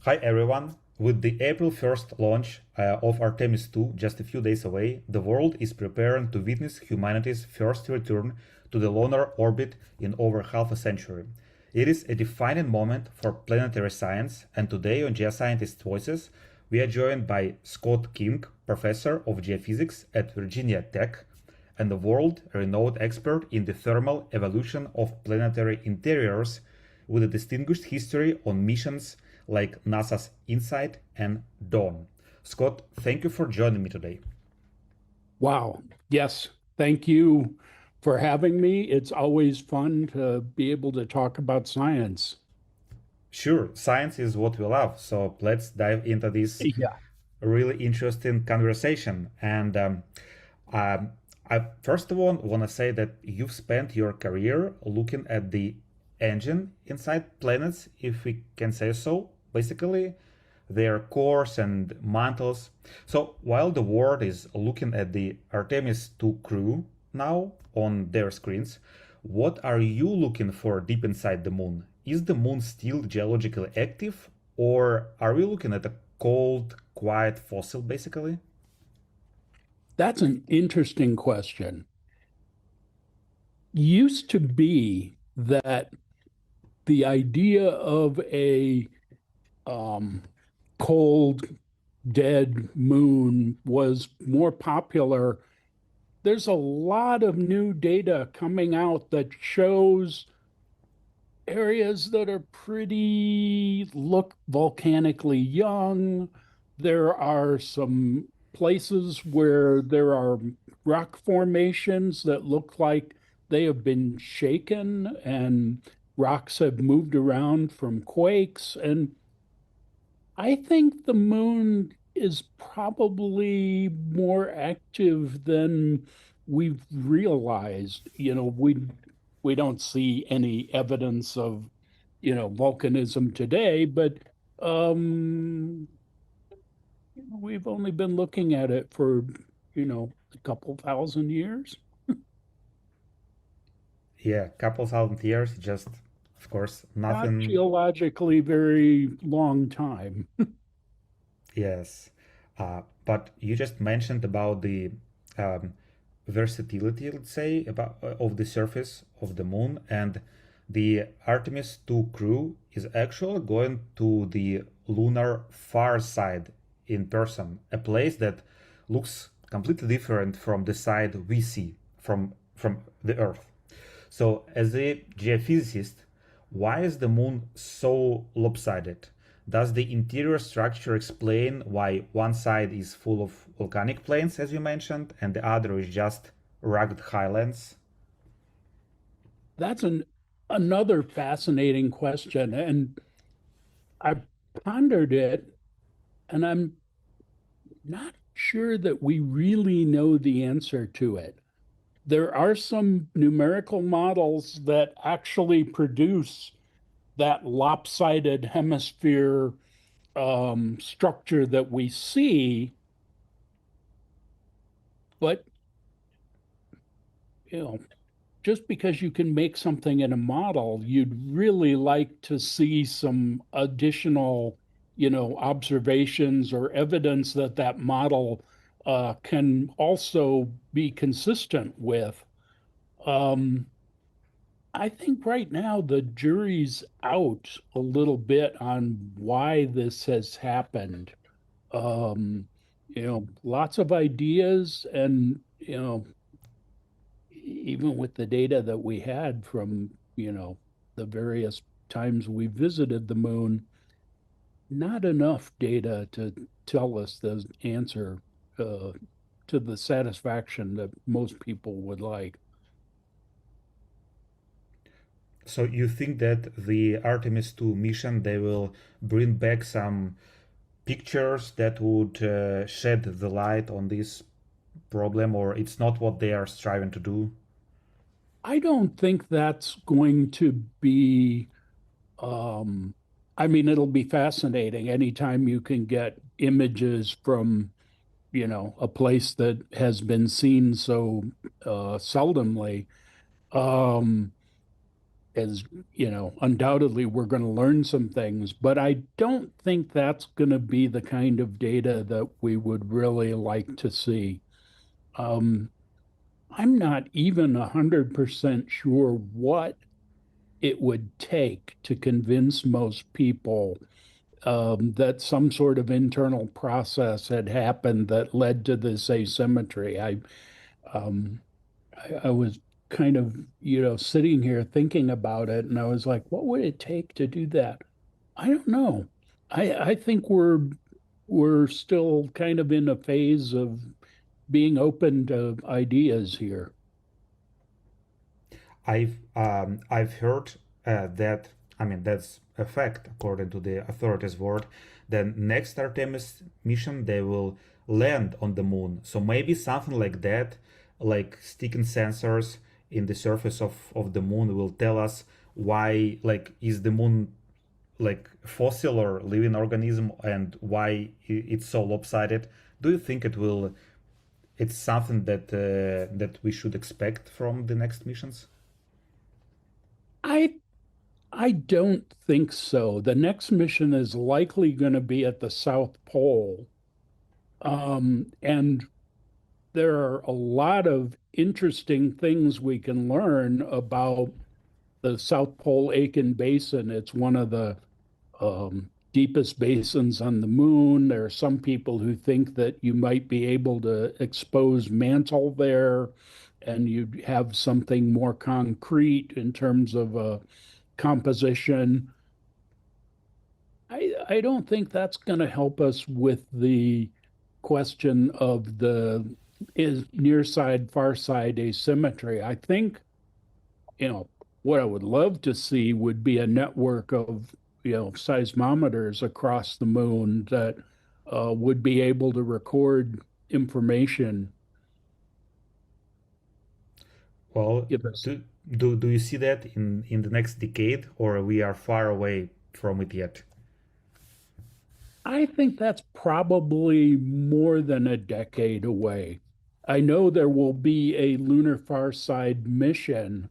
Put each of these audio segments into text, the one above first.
Hi everyone. With the April 1st launch of Artemis 2 just a few days away, the world is preparing to witness humanity's first return to the lunar orbit in over half a century. It is a defining moment for planetary science, and today on Geoscientists Voices, we are joined by Scott King, professor of geophysics at Virginia Tech, and a world-renowned expert in the thermal evolution of planetary interiors with a distinguished history on missions like NASA's InSight and Dawn. Scott, thank you for joining me today. Wow. Yes. Thank you for having me. It's always fun to be able to talk about science. Sure, science is what we love, so let's dive into this Yeah. really interesting conversation. Um, I first of all want to say that you've spent your career looking at the engine inside planets, if we can say so, basically their cores and mantles. So while the world is looking at the Artemis 2 crew now on their screens, what are you looking for deep inside the moon? Is the moon still geologically active, or are we looking at a cold, quiet fossil basically? That's an interesting question. Used to be that the idea of a um, cold, dead moon was more popular. There's a lot of new data coming out that shows areas that are pretty look volcanically young. There are some places where there are rock formations that look like they have been shaken and rocks have moved around from quakes. And I think the moon is probably more active than we've realized. We don't see any evidence of, volcanism today, but um, we've only been looking at it for, a couple thousand years. Yeah, couple thousand years, just of course Not nothing. geologically very long time. Yes, but you just mentioned about the um, versatility, let's say, about of the surface of the moon, and the Artemis 2 crew is actually going to the lunar far side in person, a place that looks completely different from the side we see from the Earth. So, as a geophysicist, why is the moon so lopsided? Does the interior structure explain why one side is full of volcanic plains, as you mentioned, and the other is just rugged highlands? That's another fascinating question. And I pondered it, and I'm not sure that we really know the answer to it. There are some numerical models that actually produce that lopsided hemisphere structure that we see, but you know, just because you can make something in a model, you'd really like to see some additional, observations or evidence that that model can also be consistent with. Um, I think right now the jury's out a little bit on why this has happened. Lots of ideas, and even with the data that we had from, the various times we visited the moon, not enough data to tell us the answer uh, to the satisfaction that most people would like. So you think that the Artemis 2 mission they will bring back some pictures that would shed the light on this problem, or it's not what they are striving to do? I don't think that's going to be, um, I mean, it'll be fascinating anytime you can get images from, a place that has been seen so seldomly. Um, as undoubtedly we're going to learn some things, but I don't think that's going to be the kind of data that we would really like to see. Um, I'm not even 100% sure what it would take to convince most people that some sort of internal process had happened that led to this asymmetry. Um, I was kind of, sitting here thinking about it, and I was like, what would it take to do that? I don't know. I think we're still kind of in a phase of being open to ideas here. I've heard that, I mean, that's a fact according to the authorities' word. The next Artemis mission they will land on the moon. So maybe something like that, like sticking sensors in the surface of the moon will tell us why, like, is the moon like fossil or living organism, and why it's so lopsided. Do you think it's something that we should expect from the next missions? I I don't think so. The next mission is likely going to be at the South Pole. And there are a lot of interesting things we can learn about the South Pole Aitken Basin. It's one of the deepest basins on the moon. There are some people who think that you might be able to expose mantle there and you'd have something more concrete in terms of composition. I don't think that's going to help us with the question of the is near side, far side asymmetry. I think, what I would love to see would be a network of, seismometers across the moon that would be able to record information, Well, give us. do you see that in the next decade, or we are far away from it yet? I think that's probably more than a decade away. I know there will be a lunar far side mission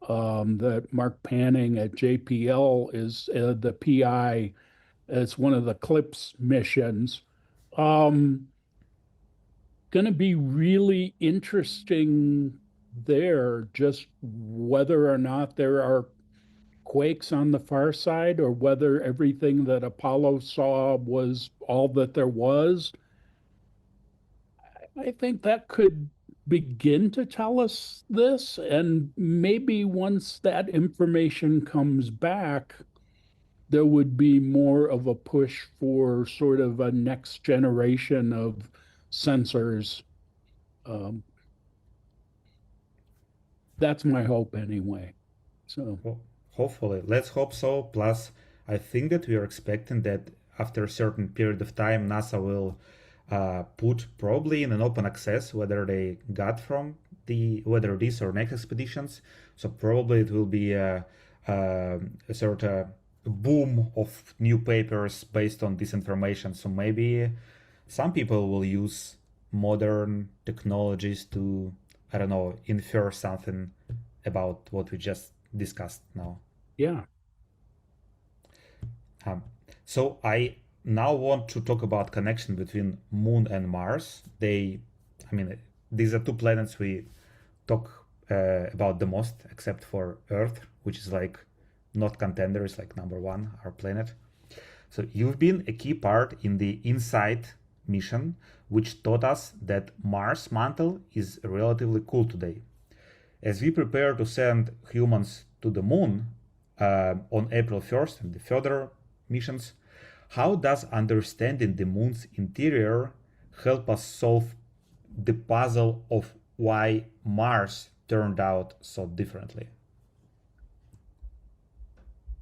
that Mark Panning at JPL is the PI. It's one of the CLIPS missions. Um, going to be really interesting there, just whether or not there are quakes on the far side or whether everything that Apollo saw was all that there was. I think that could begin to tell us this. And maybe once that information comes back, there would be more of a push for sort of a next generation of sensors. Um, that's my hope anyway. So, Well, hopefully, let's hope so. Plus, I think that we are expecting that after a certain period of time, NASA will put probably in an open access whether they got from the whether this or next expeditions. So probably it will be a sort of boom of new papers based on this information. So maybe some people will use modern technologies to, I don't know, infer something about what we just discussed now. yeah, Um, so I now want to talk about connection between Moon and Mars. I mean, these are two planets we talk about the most, except for Earth, which is like not contender, it's like number one, our planet. So you've been a key part in the InSight mission, which taught us that Mars mantle is relatively cool today. As we prepare to send humans to the moon on April 1st and the further missions, how does understanding the moon's interior help us solve the puzzle of why Mars turned out so differently?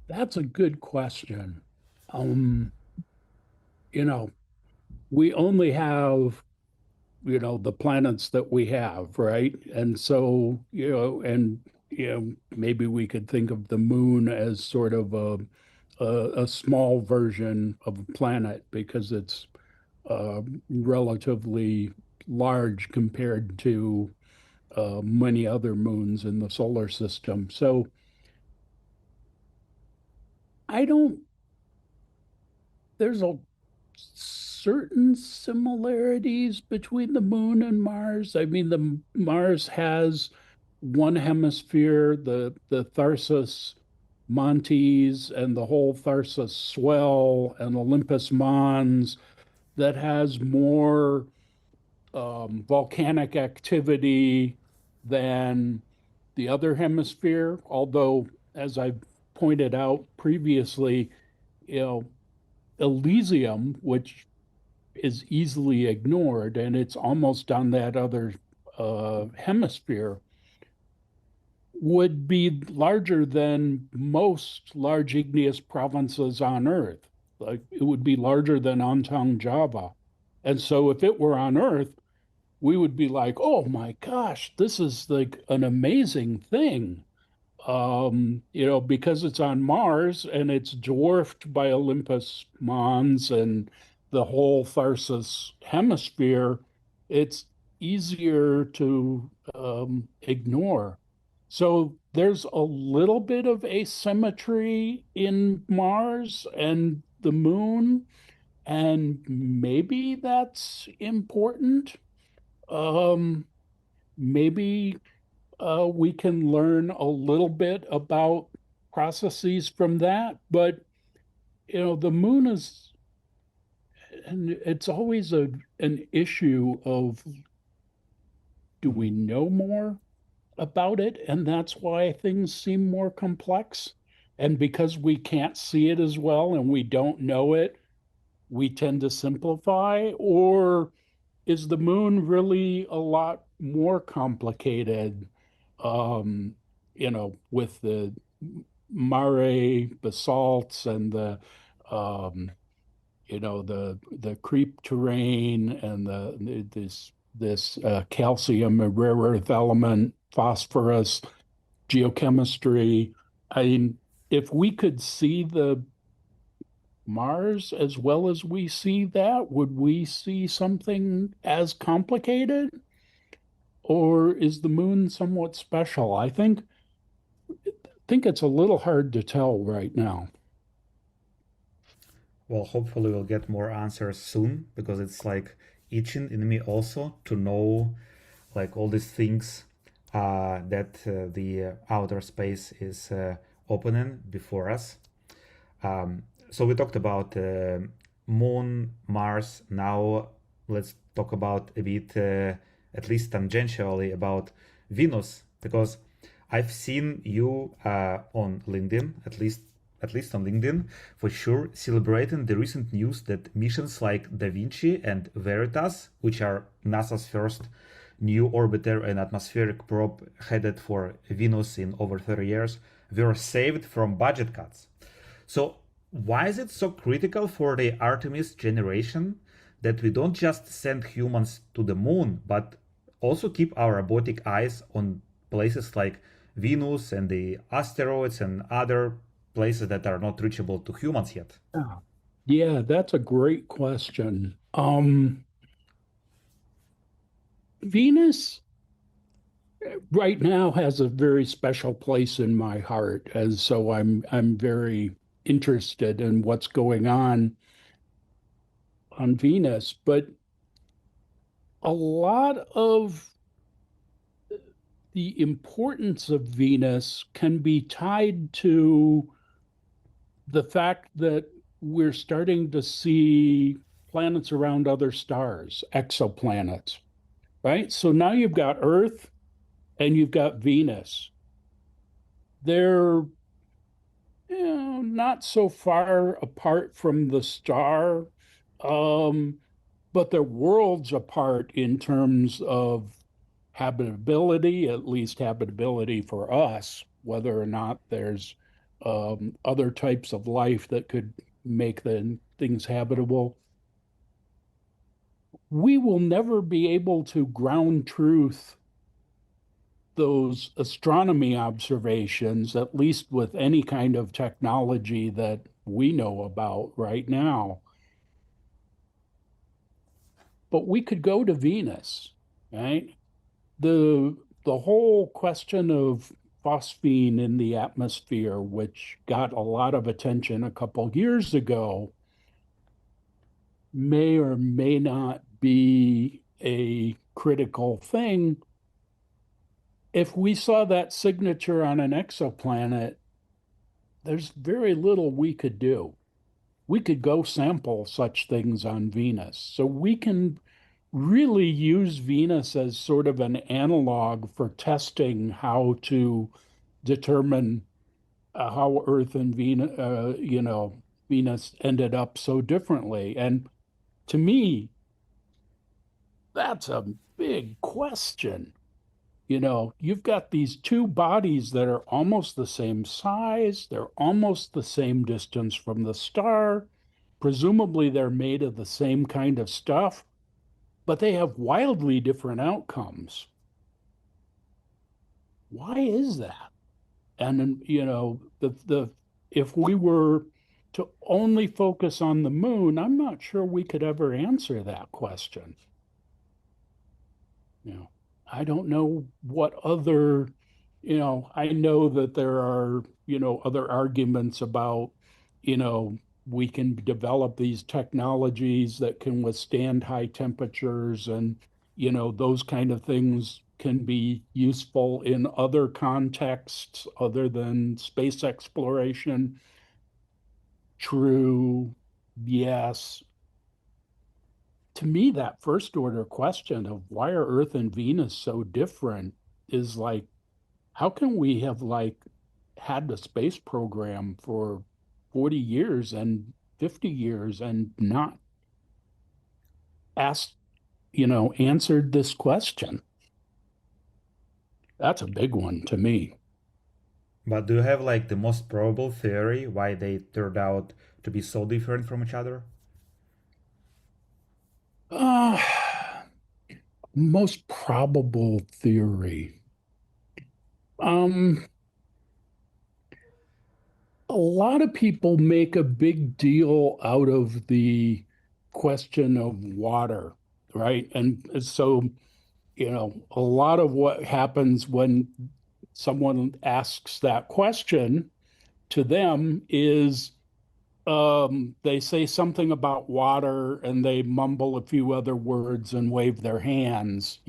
that's a good question. Um, you know, we only have, the planets that we have, right? And so, maybe we could think of the moon as sort of a small version of a planet because it's relatively large compared to many other moons in the solar system. So I don't, there's a certain similarities between the moon and Mars. I mean, the Mars has one hemisphere, the Tharsis Montes and the whole Tharsis Swell and Olympus Mons that has more volcanic activity than the other hemisphere. Although, as I've pointed out previously, you know, Elysium, which is easily ignored, and it's almost on that other hemisphere, would be larger than most large igneous provinces on Earth. Like it would be larger than Ontong Java. And so if it were on Earth, we would be like, oh my gosh, this is like an amazing thing. Because it's on Mars and it's dwarfed by Olympus Mons and the whole Tharsis hemisphere, it's easier to ignore. So there's a little bit of asymmetry in Mars and the moon, and maybe that's important. Um, maybe we can learn a little bit about processes from that. But, the moon is, and it's always an issue of do we Mhm. know more about it? And that's why things seem more complex. And because we can't see it as well and we don't know it, we tend to simplify. Or is the moon really a lot more complicated? With the mare basalts and the um, the creep terrain and this calcium and rare earth element, phosphorus, geochemistry. I mean, if we could see the Mars as well as we see that, would we see something as complicated? Or is the moon somewhat special? I think it's a little hard to tell right now. Well, hopefully we'll get more answers soon because it's like itching in me also to know like all these things that the outer space is opening before us. So we talked about Moon, Mars. Now let's talk about a bit, at least tangentially, about Venus, because I've seen you on LinkedIn, at least on LinkedIn, for sure, celebrating the recent news that missions like Da Vinci and Veritas, which are NASA's first new orbiter and atmospheric probe headed for Venus in over 30 years, were saved from budget cuts. So, why is it so critical for the Artemis generation that we don't just send humans to the moon, but also keep our robotic eyes on places like Venus and the asteroids and other places that are not reachable to humans yet? Yeah, yeah, that's a great question. Venus right now has a very special place in my heart, and so I'm very interested in what's going on Venus. But a lot of the importance of Venus can be tied to the fact that we're starting to see planets around other stars, exoplanets, right? So now you've got Earth and you've got Venus. They're not so far apart from the star, um, but they're worlds apart in terms of habitability, at least habitability for us, whether or not there's other types of life that could make the things habitable. We will never be able to ground truth those astronomy observations, at least with any kind of technology that we know about right now. But we could go to Venus, right? The the whole question of phosphine in the atmosphere, which got a lot of attention a couple years ago, may or may not be a critical thing. If we saw that signature on an exoplanet, there's very little we could do. We could go sample such things on Venus. So we can really use Venus as sort of an analog for testing how to determine how Earth and Venus, Venus ended up so differently. And to me, that's a big question. You've got these two bodies that are almost the same size, they're almost the same distance from the star. Presumably, they're made of the same kind of stuff, but they have wildly different outcomes. Why is that? And the if we were to only focus on the moon, I'm not sure we could ever answer that question. You know, I don't know what other, I know that there are, other arguments about, you know, we can develop these technologies that can withstand high temperatures and, those kind of things can be useful in other contexts other than space exploration. True, yes. To me, that first order question of why are Earth and Venus so different is like, how can we have like had the space program for 40 years and 50 years and not asked, answered this question? That's a big one to me. But do you have like the most probable theory why they turned out to be so different from each other? Uh, Most probable theory. Um, a lot of people make a big deal out of the question of water, right? And so, a lot of what happens when someone asks that question to them is they say something about water and they mumble a few other words and wave their hands,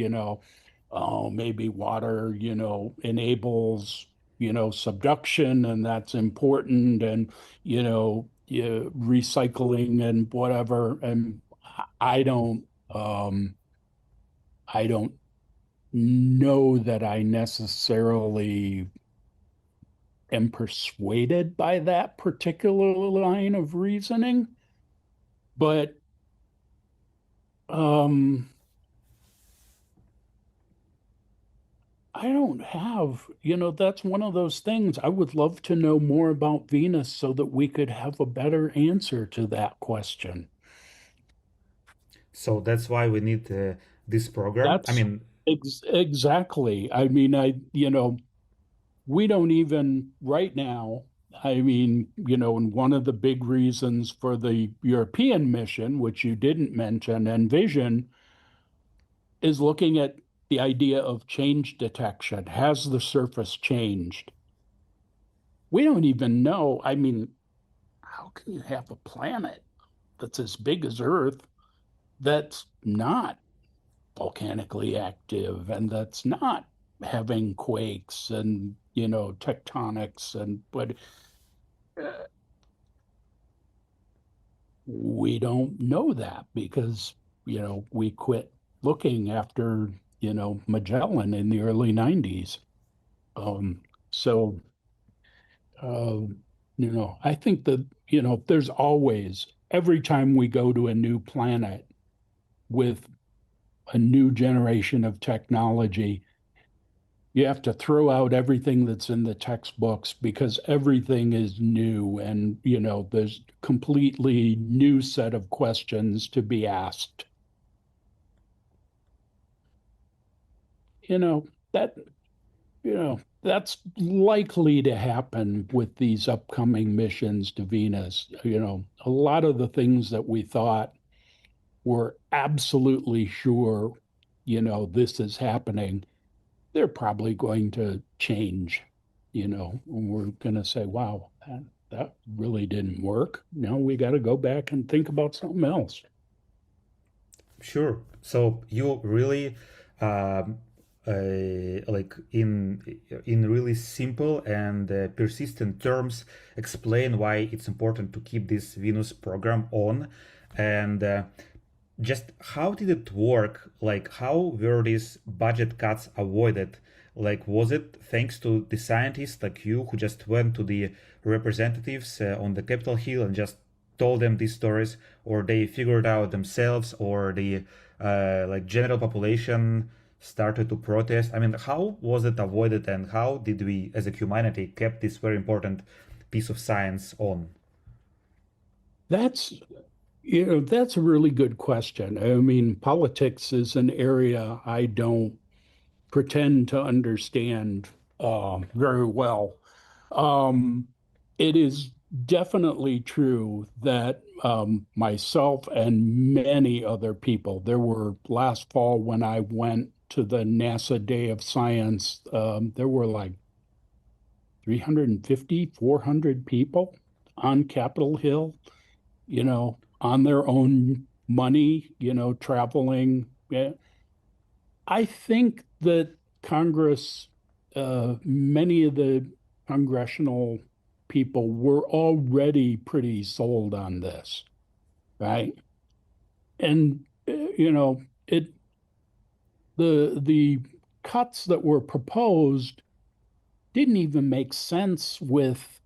oh, maybe water, enables, subduction and that's important and, recycling and whatever. And I don't, I don't know that I necessarily am persuaded by that particular line of reasoning, but um, I don't have, that's one of those things. I would love to know more about Venus so that we could have a better answer to that question. So that's why we need this program. I That's mean, exactly. I mean, we don't even right now. I mean, and one of the big reasons for the European mission, which you didn't mention, Envision, is looking at the idea of change detection. Has the surface changed? We don't even know. I mean, how can you have a planet that's as big as Earth that's not volcanically active and that's not having quakes and, tectonics and but we don't know that because, we quit looking after, Magellan in the early 90s. Um, so, uh, I think that, there's always, every time we go to a new planet with a new generation of technology, you have to throw out everything that's in the textbooks because everything is new and, there's completely new set of questions to be asked. You know, that that's likely to happen with these upcoming missions to Venus. A lot of the things that we thought were absolutely sure, this is happening, they're probably going to change. and we're going to say, wow, that really didn't work. Now we got to go back and think about something else. Sure. So you really, um, like in really simple and persistent terms, explain why it's important to keep this Venus program on, and just how did it work? Like, how were these budget cuts avoided? Like, was it thanks to the scientists like you who just went to the representatives on the Capitol Hill and just told them these stories, or they figured out themselves, or the like general population started to protest? I mean, how was it avoided, and how did we, as a humanity, kept this very important piece of science on? That's, that's a really good question. I mean, politics is an area I don't pretend to understand very well. Um, it is definitely true that myself and many other people, there were last fall when I went to the NASA Day of Science, there were like 350, 400 people on Capitol Hill, on their own money, traveling. Yeah, I think that Congress, many of the congressional people were already pretty sold on this, right? And it the cuts that were proposed didn't even make sense with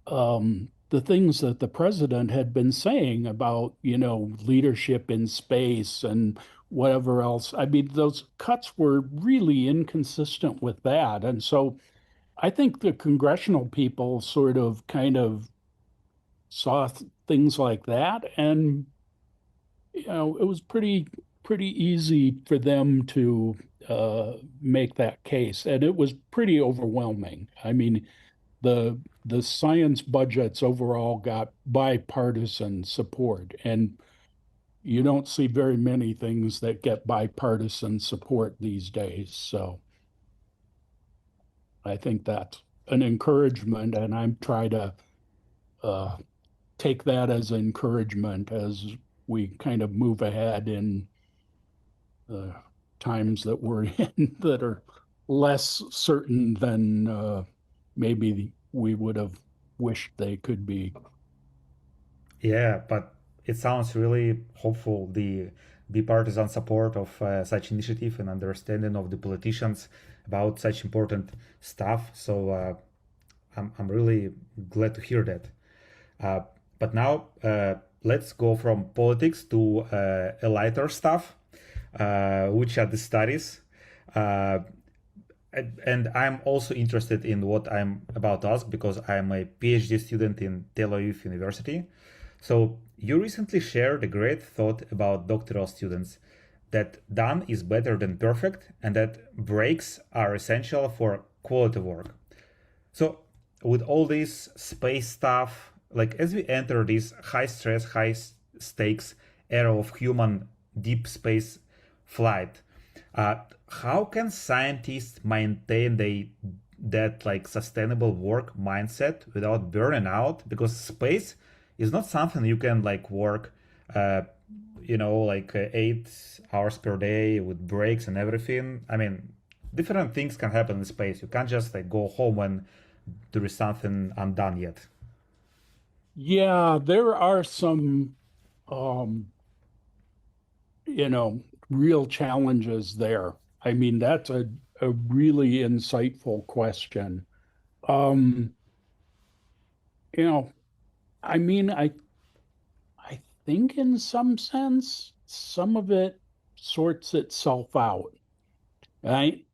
the things that the president had been saying about, leadership in space and whatever else. I mean, those cuts were really inconsistent with that. And so I think the congressional people sort of kind of saw things like that. And, it was pretty easy for them to make that case. And it was pretty overwhelming. I mean, the science budgets overall got bipartisan support, and you don't see very many things that get bipartisan support these days. So I think that's an encouragement, and I'm trying to uh, take that as encouragement as we kind of move ahead in the times that we're in that are less certain than maybe we would have wished they could be. Yeah, but it sounds really hopeful, the bipartisan support of such initiative and understanding of the politicians about such important stuff. So I'm really glad to hear that. Uh, but now let's go from politics to a lighter stuff, which are the studies. Uh, and I'm also interested in what I'm about to ask because I'm a PhD student in Tel Aviv University. So you recently shared a great thought about doctoral students that done is better than perfect and that breaks are essential for quality work. So with all this space stuff, like as we enter this high stress, high stakes era of human deep space flight, uh, how can scientists maintain that like sustainable work mindset without burning out? Because space is not something you can like work, uh, like 8 hours per day with breaks and everything. I mean, different things can happen in space. You can't just like go home when there is something undone yet. Yeah, there are some, um, you know, real challenges there. I mean, that's a really insightful question. Um, you know, I mean, I think in some sense, some of it sorts itself out, right?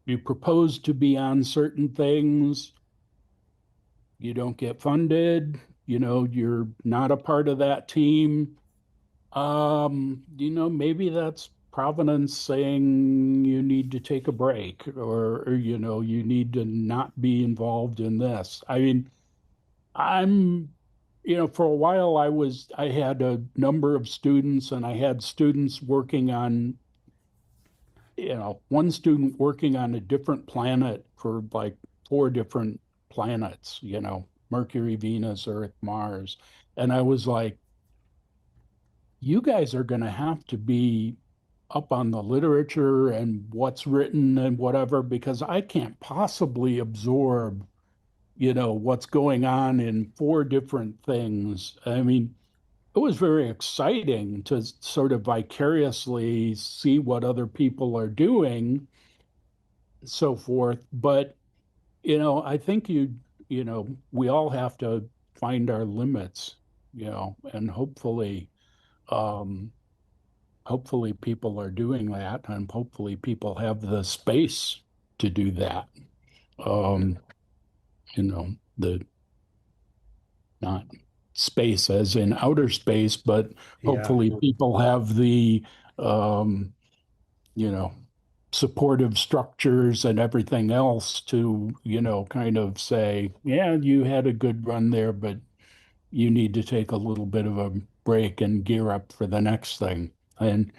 You propose to be on certain things, you don't get funded, you're not a part of that team. Maybe that's Providence saying you need to take a break or you need to not be involved in this. I mean, I'm, for a while I had a number of students and I had students working on, one student working on a different planet for like four different planets, Mercury, Venus, Earth, Mars. And I was like, you guys are going to have to be up on the literature and what's written and whatever, because I can't possibly absorb, what's going on in four different things. I mean, it was very exciting to sort of vicariously see what other people are doing, so forth. But, I think we all have to find our limits, and um, hopefully people are doing that, and hopefully people have the space to do that. Um, the not space as in outer space, but Yeah, hopefully people have the um, you know, supportive structures and everything else to, kind of say, yeah, you had a good run there, but you need to take a little bit of a break and gear up for the next thing. And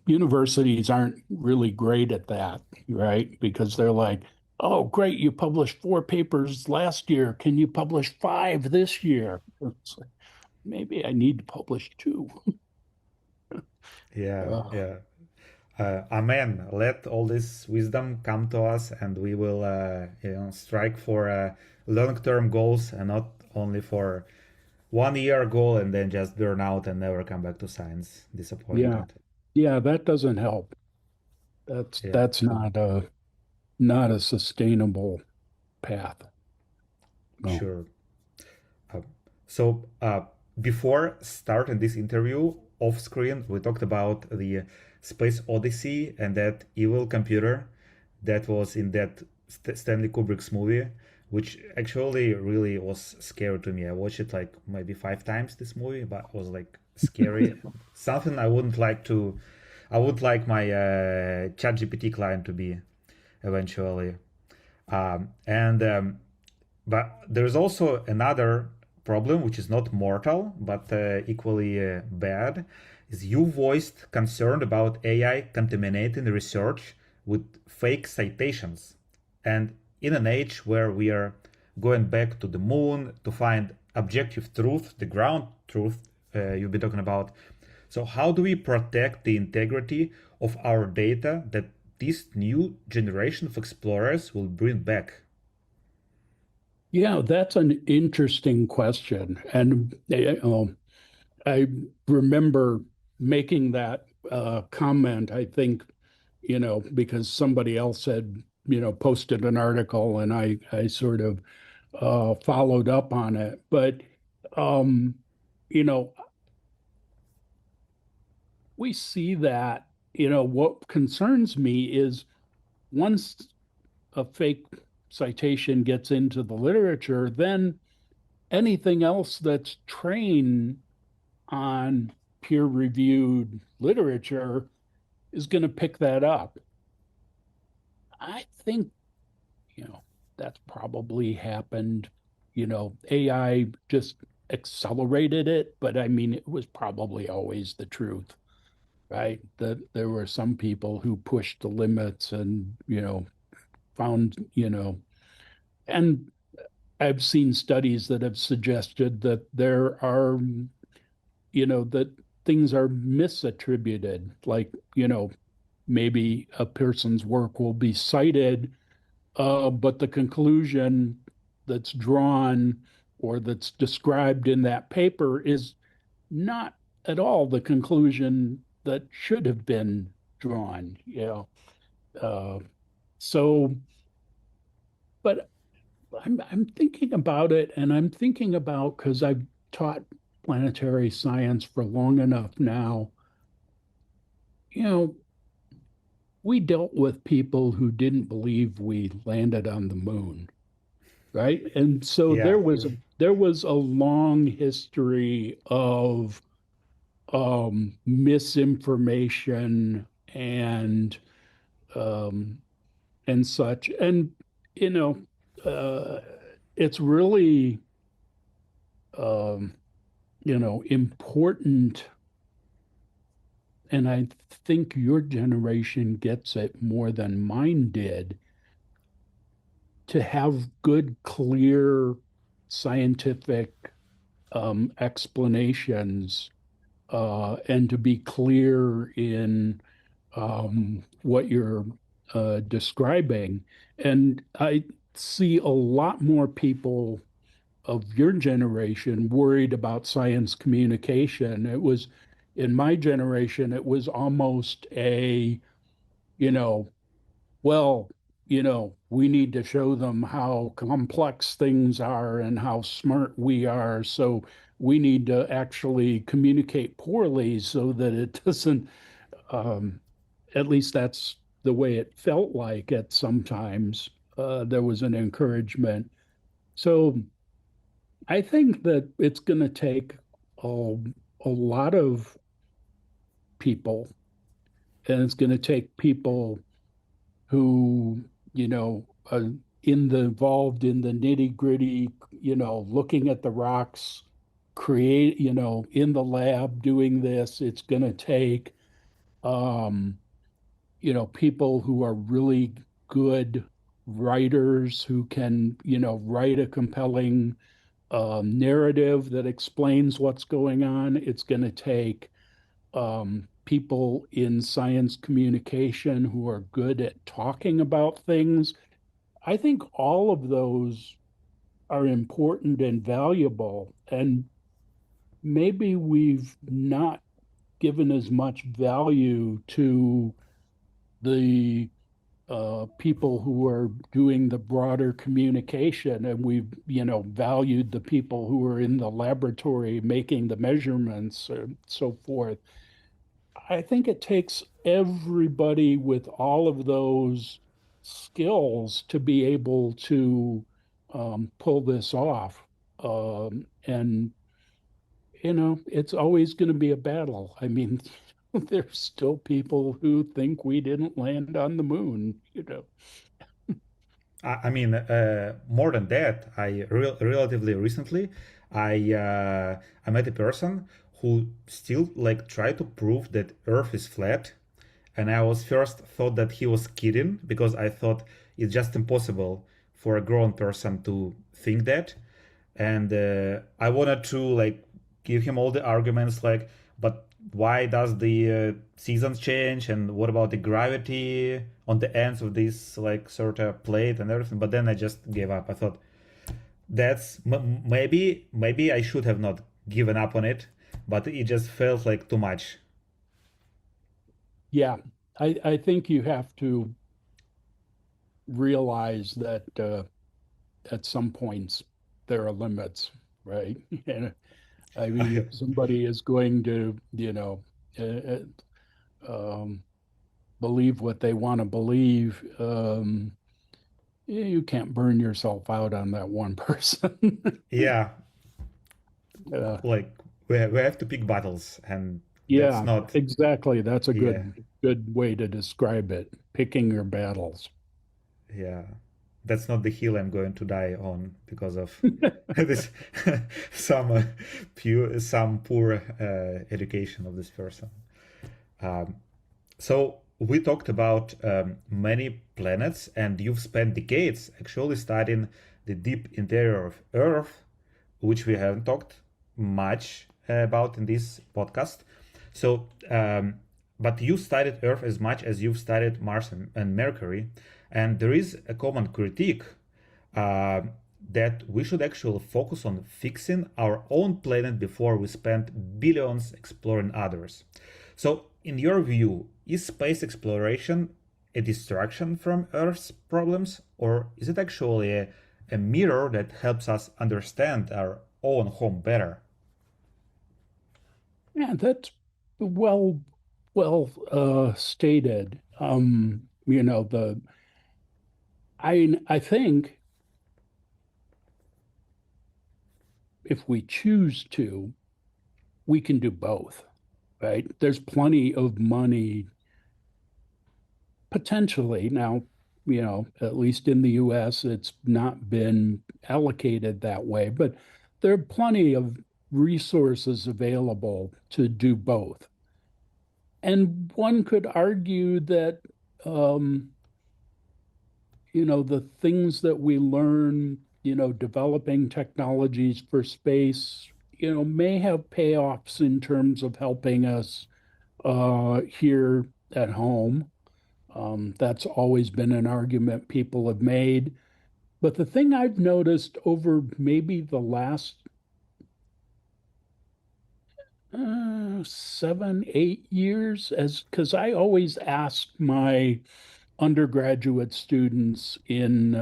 universities aren't really great at that, right? Because they're like, oh, great, you published four papers last year. Can you publish five this year? It's like, maybe I need to publish two. yeah, Uh, yeah. Amen. Let all this wisdom come to us, and we will, strike for long-term goals and not only for 1 year goal and then just burn out and never come back to science. yeah, Disappointed. yeah, that doesn't help. Yeah, That's not a sustainable path. No. sure. Uh, so before starting this interview, off screen, we talked about the Space Odyssey and that evil computer that was in that Stanley Kubrick's movie, which actually really was scary to me. I watched it like maybe 5 times this movie, but it was like scary. Something I wouldn't like to. I would like my ChatGPT client to be eventually. And But there's also another problem, which is not mortal, but equally bad, is you voiced concern about AI contaminating research with fake citations. And in an age where we are going back to the moon to find objective truth, the ground truth you've been talking about, so how do we protect the integrity of our data that this new generation of explorers will bring back? Yeah, that's an interesting question. And I remember making that comment, I think, because somebody else had, posted an article and I sort of followed up on it. But, um, you know, we see that, what concerns me is once a fake citation gets into the literature, then anything else that's trained on peer-reviewed literature is going to pick that up. I think, you know, that's probably happened. AI just accelerated it, but I mean, it was probably always the truth, right? That there were some people who pushed the limits and, found, and I've seen studies that have suggested that there are, that things are misattributed, like, maybe a person's work will be cited, but the conclusion that's drawn or that's described in that paper is not at all the conclusion that should have been drawn. Uh, so, but I'm thinking about it, and I'm thinking about because I've taught planetary science for long enough now. You know, we dealt with people who didn't believe we landed on the moon, right? And so Yeah, there was a long history of misinformation and um, and such. And you know, uh, it's really um, important. And I think your generation gets it more than mine did. to have good, clear scientific explanations and to be clear in what you're describing. And I see a lot more people of your generation worried about science communication. It was in my generation, it was almost a, you know, well, we need to show them how complex things are and how smart we are. So we need to actually communicate poorly so that it doesn't, um, at least that's the way it felt like at sometimes. There was an encouragement. So I think that it's going to take a, a lot of people, and it's going to take people who, are involved in the nitty gritty, looking at the rocks, in the lab doing this. It's going to take, um, people who are really good writers who can, write a compelling narrative that explains what's going on. It's going to take people in science communication who are good at talking about things. I think all of those are important and valuable. And maybe we've not given as much value to the people who are doing the broader communication, and we've, valued the people who are in the laboratory making the measurements and so forth. I think it takes everybody with all of those skills to be able to pull this off. And, it's always going to be a battle. I mean, there's still people who think we didn't land on the moon. I mean, more than that, relatively recently, I met a person who still like tried to prove that Earth is flat, and I was first thought that he was kidding because I thought it's just impossible for a grown person to think that, and I wanted to like give him all the arguments like, but why does the seasons change, and what about the gravity on the ends of this like sort of plate and everything? But then I just gave up. I thought that's maybe I should have not given up on it, but it just felt like too much. Yeah, I think you have to realize that at some points there are limits, right? And I mean, if somebody is going to, uh, um, believe what they want to believe, you can't burn yourself out on that one person. Yeah, uh, like we have to pick battles, and that's yeah, not. exactly. That's a Yeah, good way to describe it. Picking your battles. yeah, that's not the hill I'm going to die on because of this some some poor education of this person. Um, so we talked about many planets, and you've spent decades actually studying the deep interior of Earth, which we haven't talked much about in this podcast. So, but you studied Earth as much as you've studied Mars and Mercury, and there is a common critique uh, that we should actually focus on fixing our own planet before we spend billions exploring others. So, in your view, is space exploration a distraction from Earth's problems, or is it actually a mirror that helps us understand our own home better? Yeah, that's well stated. I think if we choose to, we can do both, right? There's plenty of money potentially now, at least in the US, it's not been allocated that way, but there are plenty of resources available to do both. And one could argue that um, the things that we learn, developing technologies for space, may have payoffs in terms of helping us here at home. That's always been an argument people have made. But the thing I've noticed over maybe the last 7, 8 years, as because I always ask my undergraduate students in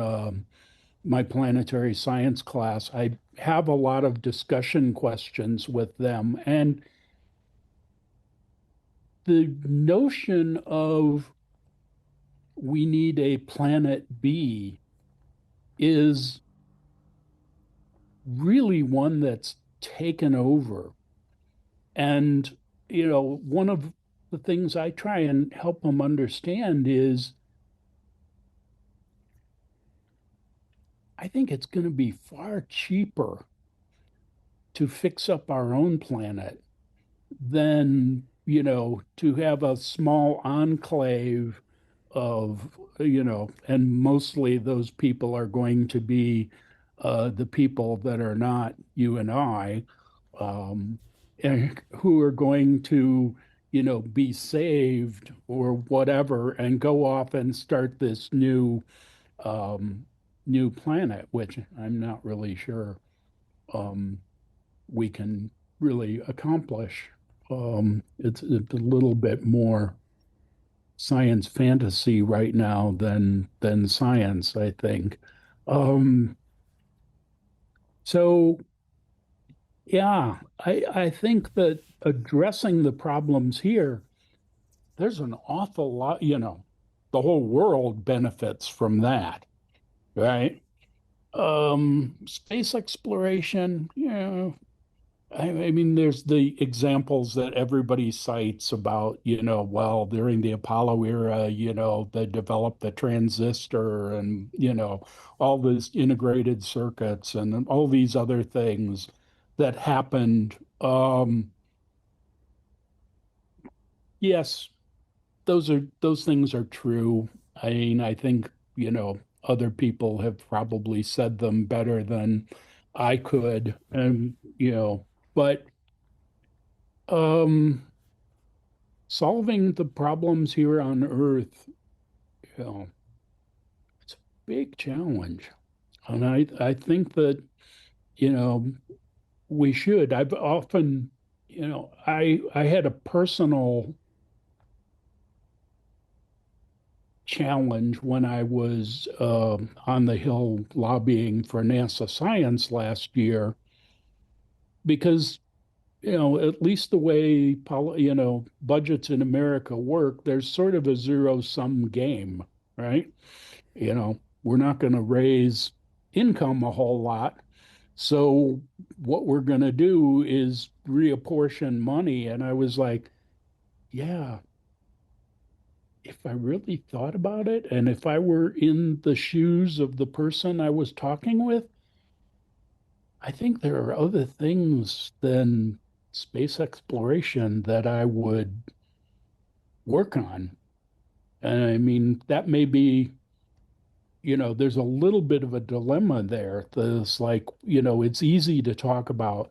my planetary science class, I have a lot of discussion questions with them. And the notion of we need a planet B is really one that's taken over. And, one of the things I try and help them understand is I think it's going to be far cheaper to fix up our own planet than, to have a small enclave of, and mostly those people are going to be the people that are not you and I, um, and who are going to, be saved or whatever and go off and start this um, new planet, which I'm not really sure um, we can really accomplish. It's a little bit more science fantasy right now than science, I think. Um, so yeah, I think that addressing the problems here, there's an awful lot, the whole world benefits from that, right? Space exploration, I mean, there's the examples that everybody cites about, well, during the Apollo era, they developed the transistor and, all these integrated circuits and all these other things that happened. Yes, those things are true. I mean, I think, other people have probably said them better than I could. And, but um solving the problems here on Earth, you know, it's a big challenge. And I think that, you know, we should. I've often, I had a personal challenge when I was on the Hill lobbying for NASA science last year, because, at least the way, budgets in America work, there's sort of a zero-sum game, right? We're not going to raise income a whole lot. So what we're going to do is reapportion money. And I was like, yeah, if I really thought about it, and if I were in the shoes of the person I was talking with, I think there are other things than space exploration that I would work on. And I mean, that may be, there's a little bit of a dilemma there. There's like, it's easy to talk about,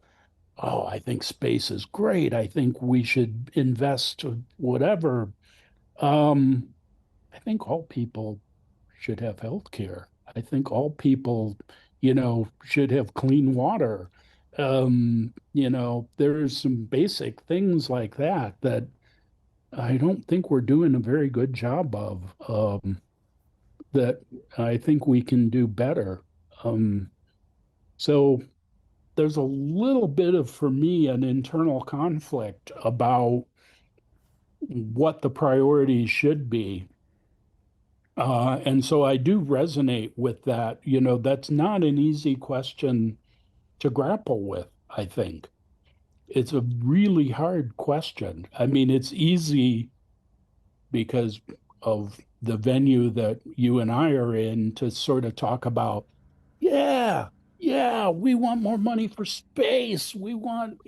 oh, I think space is great. I think we should invest whatever. Um, I think all people should have health care. I think all people, should have clean water. There's some basic things like that I don't think we're doing a very good job of. That I think we can do better. Um, so there's a little bit of, for me, an internal conflict about what the priorities should be. And so I do resonate with that. That's not an easy question to grapple with, I think. It's a really hard question. I mean, it's easy because of the venue that you and I are in to sort of talk about, yeah, yeah, we want more money for space. We want,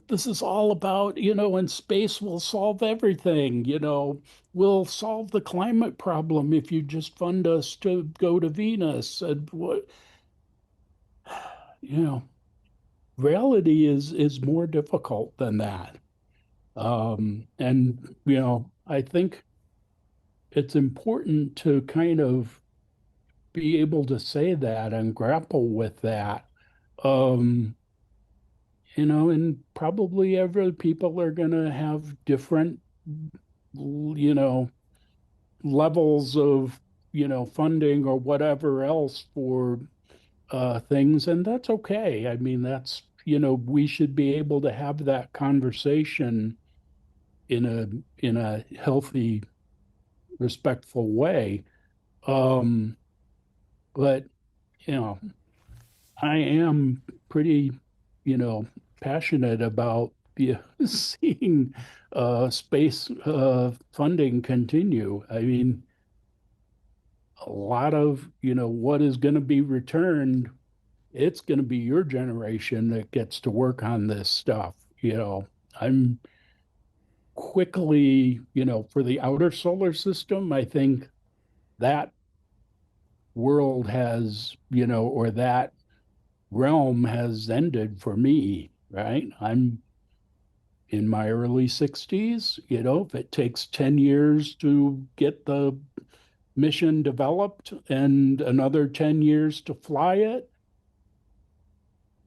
this is all about, and space will solve everything, we'll solve the climate problem if you just fund us to go to Venus. And what, you know, reality is more difficult than that. And, I think it's important to kind of be able to say that and grapple with that. Um, and probably every people are going to have different, you know, levels of, funding or whatever else for things, and that's okay. I mean, we should be able to have that conversation in a healthy, respectful way. Um, but you know, I am pretty, you know, passionate about seeing space funding continue. I mean, a lot of, what is going to be returned, it's going to be your generation that gets to work on this stuff. I'm quickly, for the outer solar system, I think that world has, or that realm has ended for me, right? I'm in my early 60s. If it takes 10 years to get the mission developed and another 10 years to fly it,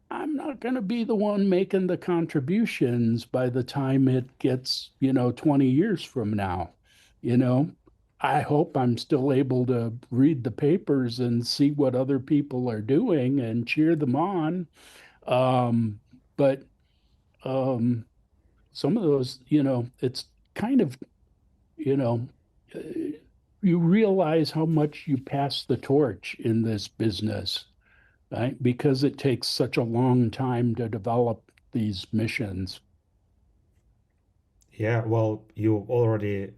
I'm not going to be the one making the contributions by the time it gets, 20 years from now. You know, I hope I'm still able to read the papers and see what other people are doing and cheer them on. But um, some of those, it's kind of, you know, uh, you realize how much you pass the torch in this business, right? Because it takes such a long time to develop these missions. Yeah, well, you already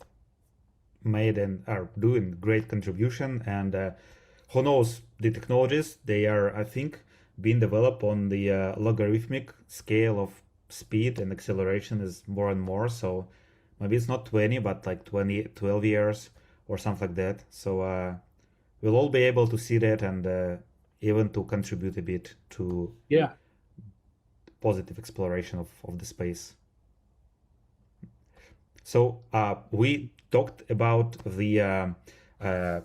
made and are doing great contribution, and who knows, the technologies, they are, I think, being developed on the logarithmic scale of speed and acceleration is more and more. So maybe it's not 20 but like 20, 12 years or something like that. So we'll all be able to see that, and even to contribute a bit to Yeah. positive exploration of the space. So we talked about the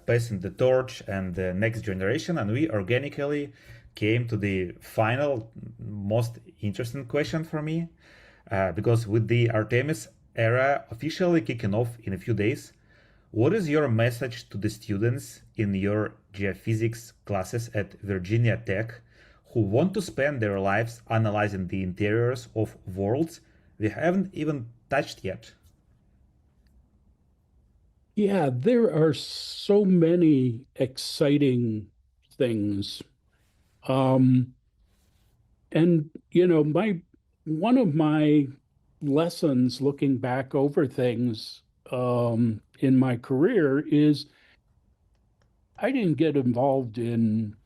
passing the torch and the next generation, and we organically came to the final, most interesting question for me, because with the Artemis era officially kicking off in a few days, what is your message to the students in your geophysics classes at Virginia Tech who want to spend their lives analyzing the interiors of worlds we haven't even touched yet? Yeah, there are so many exciting things. Um, and my one of my lessons looking back over things in my career is I didn't get involved in,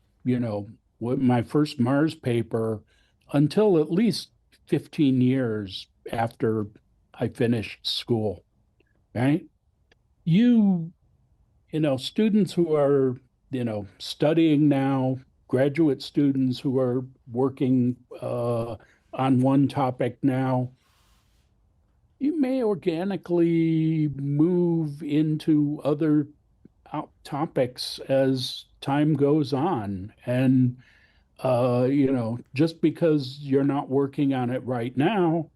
what my first Mars paper until at least 15 years after I finished school, right? You, students who are, studying now, graduate students who are working on one topic now, you may organically move into other topics as time goes on. And, just because you're not working on it right now,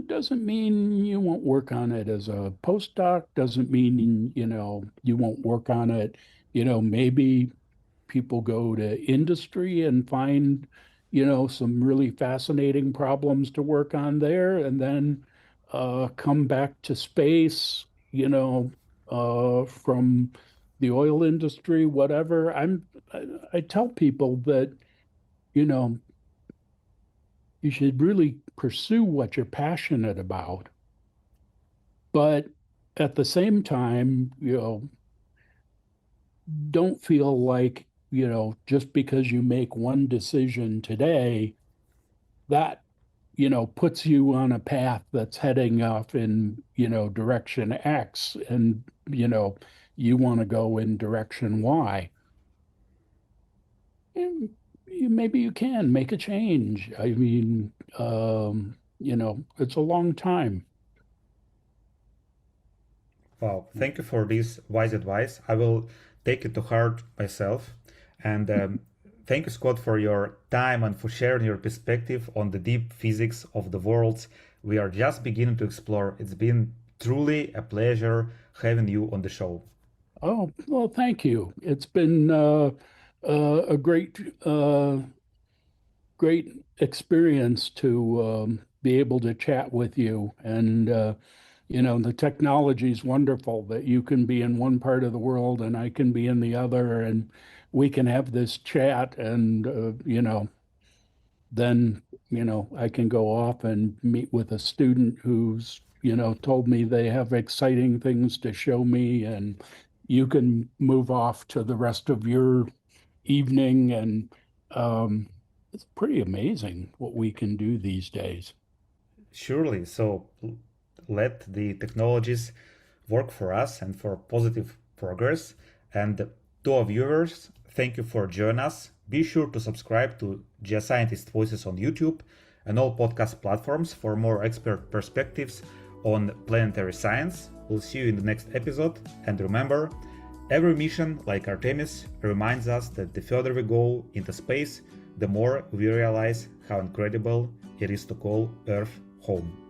doesn't mean you won't work on it as a postdoc, doesn't mean, you won't work on it. Maybe people go to industry and find, some really fascinating problems to work on there, and then come back to space, from the oil industry, whatever. I tell people that, you know, you should really pursue what you're passionate about, but at the same time, don't feel like, just because you make one decision today, that puts you on a path that's heading off in, direction X, and, you want to go in direction Y. And maybe you can make a change. I mean, it's a long time. Wow, thank you for this wise advice. I will take it to heart myself. And thank you, Scott, for your time and for sharing your perspective on the deep physics of the worlds we are just beginning to explore. It's been truly a pleasure having you on the show. Oh, well, thank you. It's been a great experience to be able to chat with you. And, the technology is wonderful that you can be in one part of the world and I can be in the other, and we can have this chat. And, then, I can go off and meet with a student who's, told me they have exciting things to show me. And you can move off to the rest of your evening. And it's pretty amazing what we can do these days. Surely. So let the technologies work for us and for positive progress. And to our viewers, thank you for joining us. Be sure to subscribe to Geoscientists Voices on YouTube and all podcast platforms for more expert perspectives on planetary science. We'll see you in the next episode. And remember, every mission, like Artemis, reminds us that the further we go into space, the more we realize how incredible it is to call Earth home.